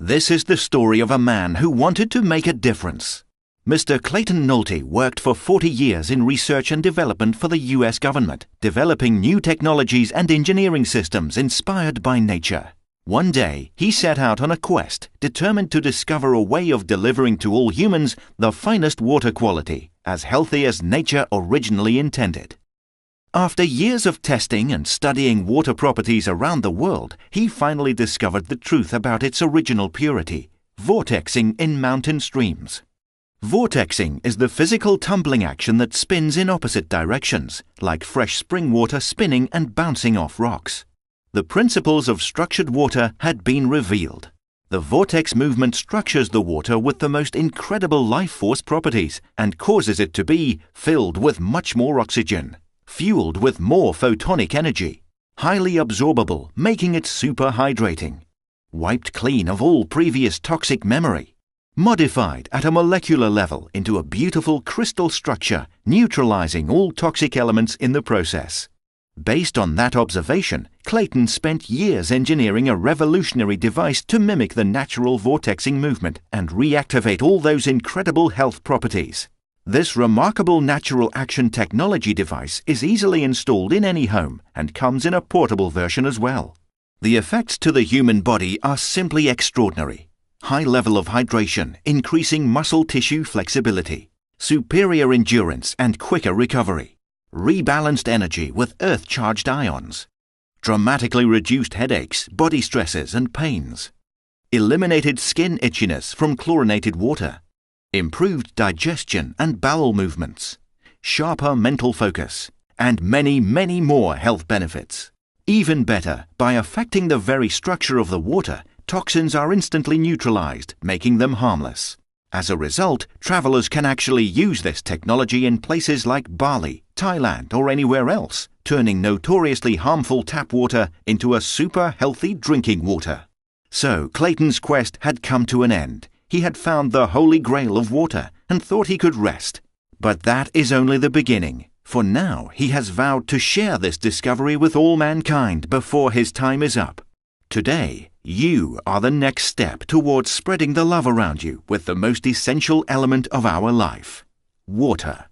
This is the story of a man who wanted to make a difference. Mr. Clayton Nolte worked for 40 years in research and development for the US government, developing new technologies and engineering systems inspired by nature. One day, he set out on a quest, determined to discover a way of delivering to all humans the finest water quality, as healthy as nature originally intended. After years of testing and studying water properties around the world, he finally discovered the truth about its original purity: vortexing in mountain streams. Vortexing is the physical tumbling action that spins in opposite directions, like fresh spring water spinning and bouncing off rocks. The principles of structured water had been revealed. The vortex movement structures the water with the most incredible life force properties and causes it to be filled with much more oxygen, fueled with more photonic energy, highly absorbable, making it super hydrating, wiped clean of all previous toxic memory, modified at a molecular level into a beautiful crystal structure, neutralizing all toxic elements in the process. Based on that observation, Clayton spent years engineering a revolutionary device to mimic the natural vortexing movement and reactivate all those incredible health properties. This remarkable natural action technology device is easily installed in any home and comes in a portable version as well. The effects to the human body are simply extraordinary. High level of hydration, increasing muscle tissue flexibility, superior endurance and quicker recovery, rebalanced energy with earth-charged ions, dramatically reduced headaches, body stresses and pains, eliminated skin itchiness from chlorinated water, improved digestion and bowel movements, sharper mental focus, and many, many more health benefits. Even better, by affecting the very structure of the water, toxins are instantly neutralized, making them harmless. As a result, travelers can actually use this technology in places like Bali, Thailand, or anywhere else, turning notoriously harmful tap water into a super healthy drinking water. So, Clayton's quest had come to an end. He had found the holy grail of water and thought he could rest. But that is only the beginning, for now he has vowed to share this discovery with all mankind before his time is up. Today, you are the next step towards spreading the love around you with the most essential element of our life: water.